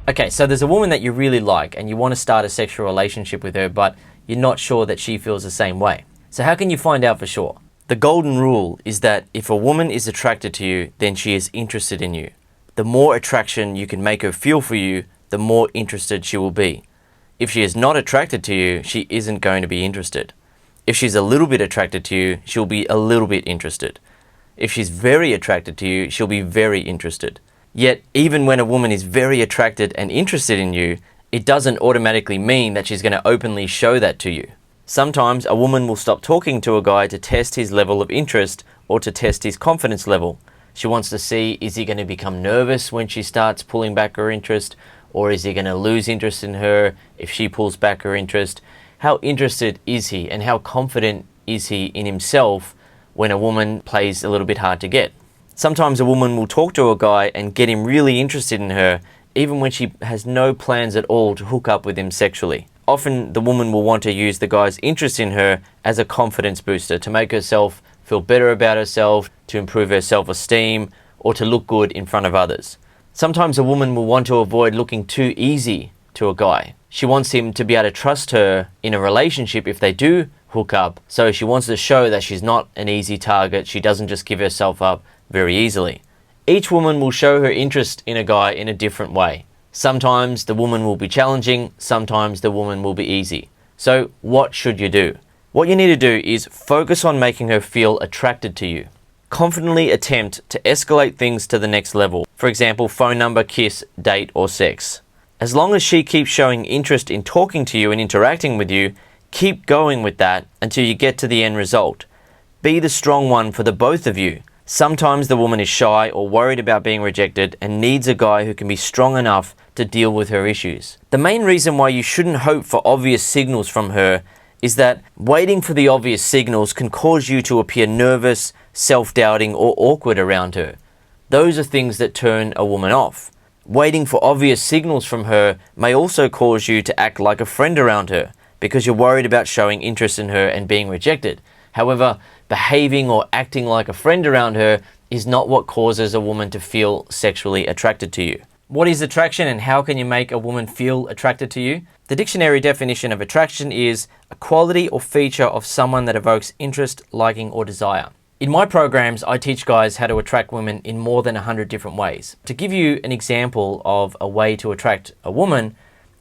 Okay, so there's a woman that you really like and you want to start a sexual relationship with her, but you're not sure that she feels the same way. So how can you find out for sure? The golden rule is that if a woman is attracted to you, then she is interested in you. The more attraction you can make her feel for you, the more interested she will be. If she is not attracted to you, she isn't going to be interested. If she's a little bit attracted to you, she'll be a little bit interested. If she's very attracted to you, she'll be very interested. Yet, even when a woman is very attracted and interested in you, it doesn't automatically mean that she's going to openly show that to you. Sometimes a woman will stop talking to a guy to test his level of interest or to test his confidence level. She wants to see, is he going to become nervous when she starts pulling back her interest, or is he going to lose interest in her if she pulls back her interest? How interested is he and how confident is he in himself when a woman plays a little bit hard to get? Sometimes a woman will talk to a guy and get him really interested in her, even when she has no plans at all to hook up with him sexually. Often the woman will want to use the guy's interest in her as a confidence booster to make herself feel better about herself, to improve her self-esteem, or to look good in front of others. Sometimes a woman will want to avoid looking too easy to a guy. She wants him to be able to trust her in a relationship if they do hook up, so she wants to show that she's not an easy target, she doesn't just give herself up very easily. Each woman will show her interest in a guy in a different way. Sometimes the woman will be challenging, sometimes the woman will be easy. So what should you do? What you need to do is focus on making her feel attracted to you. Confidently attempt to escalate things to the next level. For example, phone number, kiss, date, or sex. As long as she keeps showing interest in talking to you and interacting with you, keep going with that until you get to the end result. Be the strong one for the both of you. Sometimes the woman is shy or worried about being rejected and needs a guy who can be strong enough to deal with her issues. The main reason why you shouldn't hope for obvious signals from her is that waiting for the obvious signals can cause you to appear nervous, self-doubting, or awkward around her. Those are things that turn a woman off. Waiting for obvious signals from her may also cause you to act like a friend around her because you're worried about showing interest in her and being rejected. However, behaving or acting like a friend around her is not what causes a woman to feel sexually attracted to you. What is attraction and how can you make a woman feel attracted to you? The dictionary definition of attraction is a quality or feature of someone that evokes interest, liking, or desire. In my programs, I teach guys how to attract women in more than 100 different ways. To give you an example of a way to attract a woman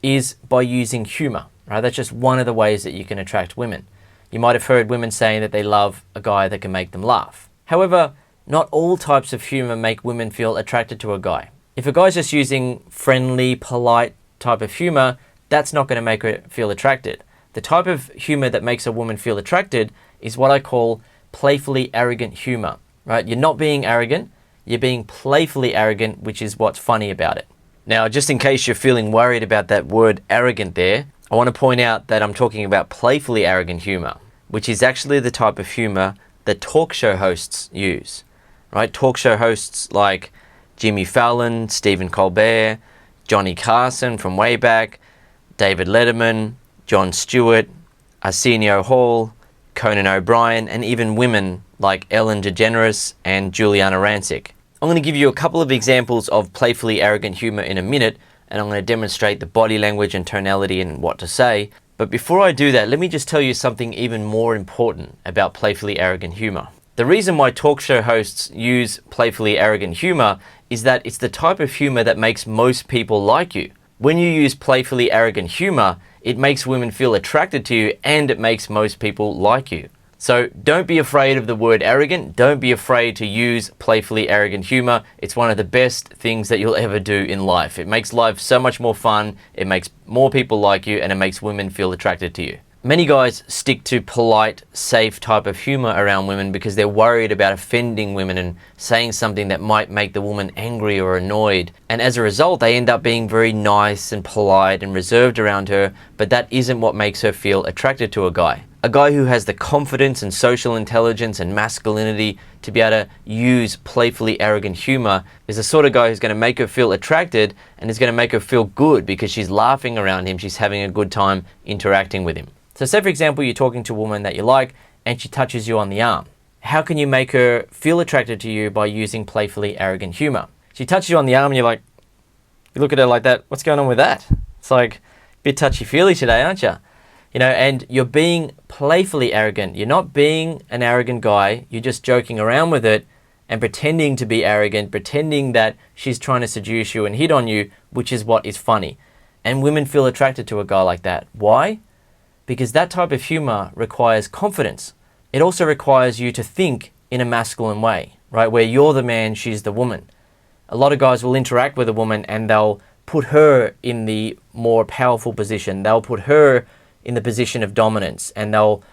is by using humor, right? That's just one of the ways that you can attract women. You might have heard women saying that they love a guy that can make them laugh. However, not all types of humor make women feel attracted to a guy. If a guy's just using friendly, polite type of humor, that's not going to make her feel attracted. The type of humor that makes a woman feel attracted is what I call playfully arrogant humor, right? You're not being arrogant, you're being playfully arrogant, which is what's funny about it. Now, just in case you're feeling worried about that word arrogant there, I want to point out that I'm talking about playfully arrogant humor, which is actually the type of humor that talk show hosts use, right? Talk show hosts like Jimmy Fallon, Stephen Colbert, Johnny Carson from way back, David Letterman, Jon Stewart, Arsenio Hall, Conan O'Brien, and even women like Ellen DeGeneres and Juliana Rancic. I'm going to give you a couple of examples of playfully arrogant humor in a minute, and I'm going to demonstrate the body language and tonality and what to say. But before I do that, let me just tell you something even more important about playfully arrogant humor. The reason why talk show hosts use playfully arrogant humor is that it's the type of humor that makes most people like you. When you use playfully arrogant humor, it makes women feel attracted to you and it makes most people like you. So don't be afraid of the word arrogant. Don't be afraid to use playfully arrogant humor. It's one of the best things that you'll ever do in life. It makes life so much more fun. It makes more people like you and it makes women feel attracted to you. Many guys stick to polite, safe type of humor around women because they're worried about offending women and saying something that might make the woman angry or annoyed. And as a result, they end up being very nice and polite and reserved around her, but that isn't what makes her feel attracted to a guy. A guy who has the confidence and social intelligence and masculinity to be able to use playfully arrogant humor is the sort of guy who's going to make her feel attracted and is going to make her feel good because she's laughing around him, she's having a good time interacting with him. So say for example, you're talking to a woman that you like and she touches you on the arm. How can you make her feel attracted to you by using playfully arrogant humor? She touches you on the arm and you're like, You look at her like that, what's going on with that? It's like a bit touchy-feely today, aren't you? You know, and you're being playfully arrogant. You're not being an arrogant guy. You're just joking around with it and pretending to be arrogant, pretending that she's trying to seduce you and hit on you, which is what is funny. And women feel attracted to a guy like that. Why? Because that type of humor requires confidence. It also requires you to think in a masculine way, right? Where you're the man, she's the woman. A lot of guys will interact with a woman and they'll put her in the more powerful position. They'll put her in the position of dominance and they'll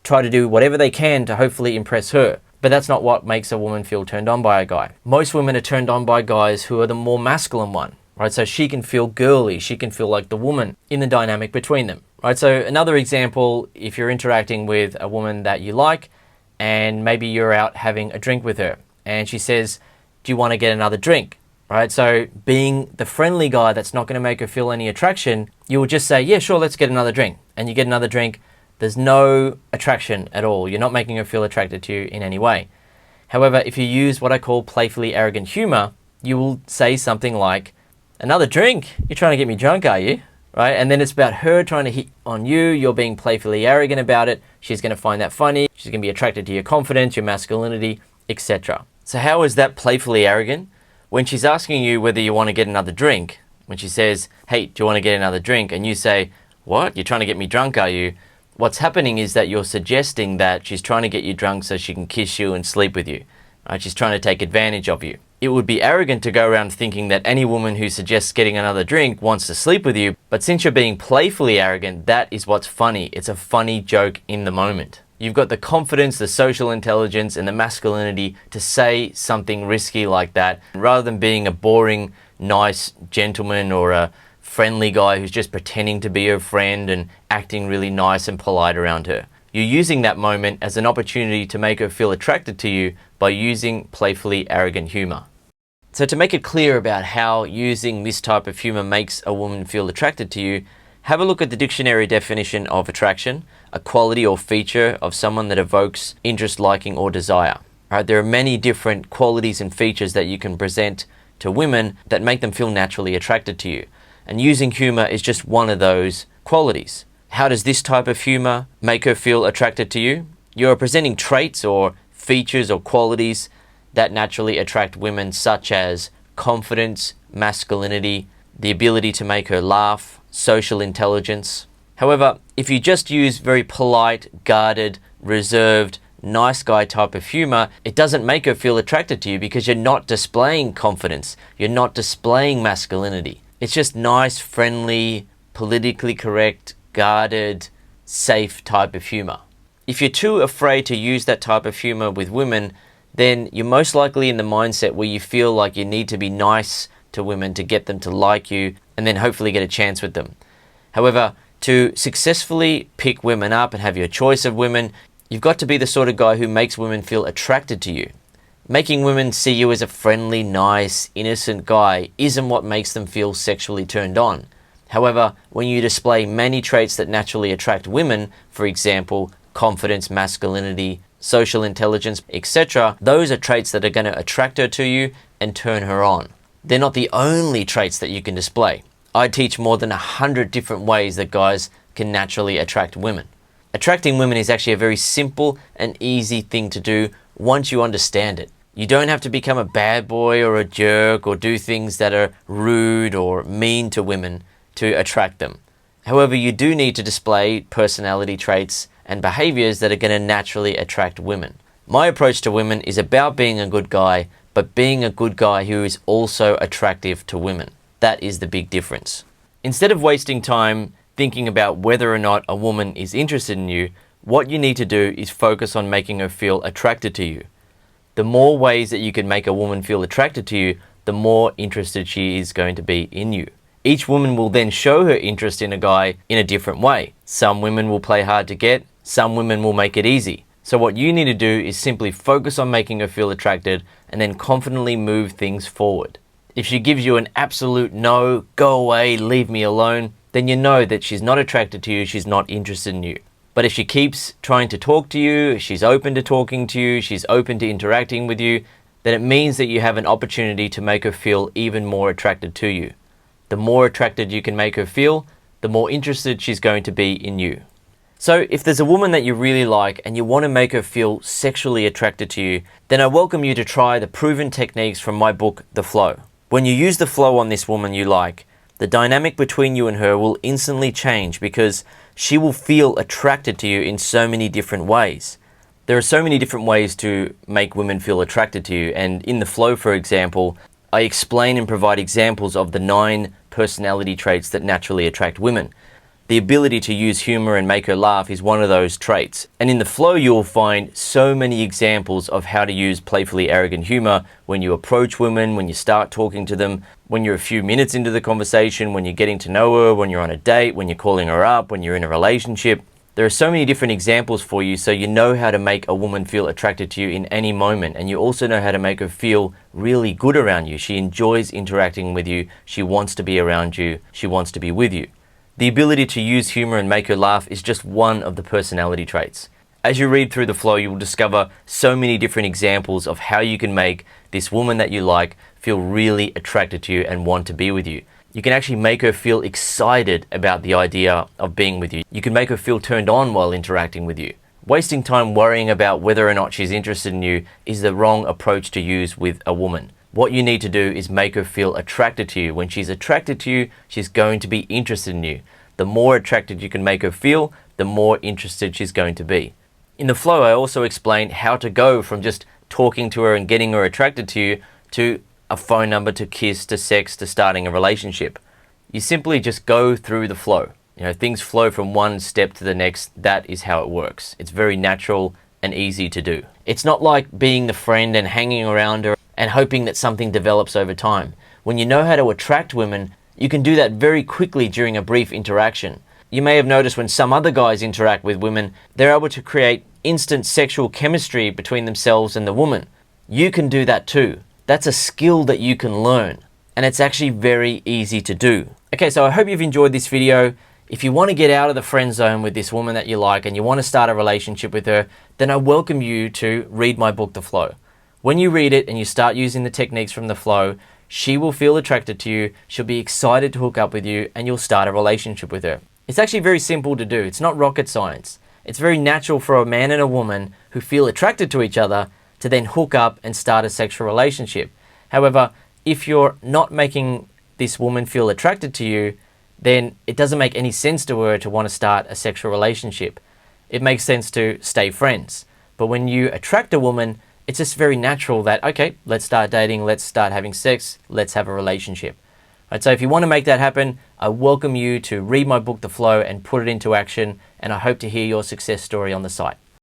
try to do whatever they can to hopefully impress her. But that's not what makes a woman feel turned on by a guy. Most women are turned on by guys who are the more masculine one, right? So she can feel girly, she can feel like the woman in the dynamic between them, right? So another example, if you're interacting with a woman that you like and maybe you're out having a drink with her and she says, do you want to get another drink? Right? So being the friendly guy that's not going to make her feel any attraction, you will just say, yeah, sure, let's get another drink. And you get another drink. There's no attraction at all. You're not making her feel attracted to you in any way. However, if you use what I call playfully arrogant humor, you will say something like, another drink? You're trying to get me drunk, are you? Right? And then it's about her trying to hit on you. You're being playfully arrogant about it. She's going to find that funny. She's going to be attracted to your confidence, your masculinity, etc. So how is that playfully arrogant? When she's asking you whether you want to get another drink, when she says, hey, do you want to get another drink? And you say, what? You're trying to get me drunk, are you? What's happening is that you're suggesting that she's trying to get you drunk so she can kiss you and sleep with you. Right? She's trying to take advantage of you. It would be arrogant to go around thinking that any woman who suggests getting another drink wants to sleep with you. But since you're being playfully arrogant, that is what's funny. It's a funny joke in the moment. You've got the confidence, the social intelligence, and the masculinity to say something risky like that, rather than being a boring, nice gentleman or a friendly guy who's just pretending to be her friend and acting really nice and polite around her. You're using that moment as an opportunity to make her feel attracted to you by using playfully arrogant humor. So to make it clear about how using this type of humor makes a woman feel attracted to you, have a look at the dictionary definition of attraction, a quality or feature of someone that evokes interest, liking, or desire. Right, there are many different qualities and features that you can present to women that make them feel naturally attracted to you. And using humor is just one of those qualities. How does this type of humor make her feel attracted to you? You're presenting traits or features or qualities that naturally attract women, such as confidence, masculinity, the ability to make her laugh, social intelligence. However, if you just use very polite, guarded, reserved, nice guy type of humor, it doesn't make her feel attracted to you because you're not displaying confidence. You're not displaying masculinity. It's just nice, friendly, politically correct, guarded, safe type of humor. If you're too afraid to use that type of humor with women, then you're most likely in the mindset where you feel like you need to be nice to women to get them to like you and then hopefully get a chance with them. However, to successfully pick women up and have your choice of women, you've got to be the sort of guy who makes women feel attracted to you. Making women see you as a friendly, nice, innocent guy isn't what makes them feel sexually turned on. However, when you display many traits that naturally attract women, for example, confidence, masculinity, social intelligence, etc., those are traits that are going to attract her to you and turn her on. They're not the only traits that you can display. I teach more than 100 different ways that guys can naturally attract women. Attracting women is actually a very simple and easy thing to do once you understand it. You don't have to become a bad boy or a jerk or do things that are rude or mean to women to attract them. However, you do need to display personality traits and behaviors that are going to naturally attract women. My approach to women is about being a good guy, but being a good guy who is also attractive to women. That is the big difference. Instead of wasting time thinking about whether or not a woman is interested in you, what you need to do is focus on making her feel attracted to you. The more ways that you can make a woman feel attracted to you, the more interested she is going to be in you. Each woman will then show her interest in a guy in a different way. Some women will play hard to get, some women will make it easy. So what you need to do is simply focus on making her feel attracted and then confidently move things forward. If she gives you an absolute no, go away, leave me alone, then you know that she's not attracted to you, she's not interested in you. But if she keeps trying to talk to you, she's open to talking to you, she's open to interacting with you, then it means that you have an opportunity to make her feel even more attracted to you. the more attracted you can make her feel, the more interested she's going to be in you. So if there's a woman that you really like and you want to make her feel sexually attracted to you, then I welcome you to try the proven techniques from my book, The Flow. When you use the flow on this woman you like, the dynamic between you and her will instantly change because she will feel attracted to you in so many different ways. There are so many different ways to make women feel attracted to you, and in The Flow, for example, I explain and provide examples of the 9 personality traits that naturally attract women. The ability to use humor and make her laugh is one of those traits. And in The Flow, you'll find so many examples of how to use playfully arrogant humor when you approach women, when you start talking to them, when you're a few minutes into the conversation, when you're getting to know her, when you're on a date, when you're calling her up, when you're in a relationship. There are so many different examples for you, so you know how to make a woman feel attracted to you in any moment, and you also know how to make her feel really good around you. She enjoys interacting with you, she wants to be around you, she wants to be with you. The ability to use humor and make her laugh is just one of the personality traits. As you read through The Flow, you will discover so many different examples of how you can make this woman that you like feel really attracted to you and want to be with you. You can actually make her feel excited about the idea of being with you. You can make her feel turned on while interacting with you. Wasting time worrying about whether or not she's interested in you is the wrong approach to use with a woman. What you need to do is make her feel attracted to you. When she's attracted to you, she's going to be interested in you. The more attracted you can make her feel, the more interested she's going to be. In The Flow, I also explain how to go from just talking to her and getting her attracted to you to a phone number, to kiss, to sex, to starting a relationship. You simply just go through the flow. Things flow from one step to the next. That is how it works. It's very natural and easy to do. It's not like being the friend and hanging around her and hoping that something develops over time. When you know how to attract women, you can do that very quickly during a brief interaction. You may have noticed when some other guys interact with women, they're able to create instant sexual chemistry between themselves and the woman. You can do that too. That's a skill that you can learn, and it's actually very easy to do. Okay, so I hope you've enjoyed this video. If you want to get out of the friend zone with this woman that you like and you want to start a relationship with her, then I welcome you to read my book, The Flow. When you read it and you start using the techniques from The Flow, she will feel attracted to you, she'll be excited to hook up with you, and you'll start a relationship with her. It's actually very simple to do. It's not rocket science. It's very natural for a man and a woman who feel attracted to each other to then hook up and start a sexual relationship. However, if you're not making this woman feel attracted to you, then it doesn't make any sense to her to want to start a sexual relationship. It makes sense to stay friends. But when you attract a woman, it's just very natural that, okay, let's start dating, let's start having sex, let's have a relationship. Right, so if you want to make that happen, I welcome you to read my book, The Flow, and put it into action, and I hope to hear your success story on the site.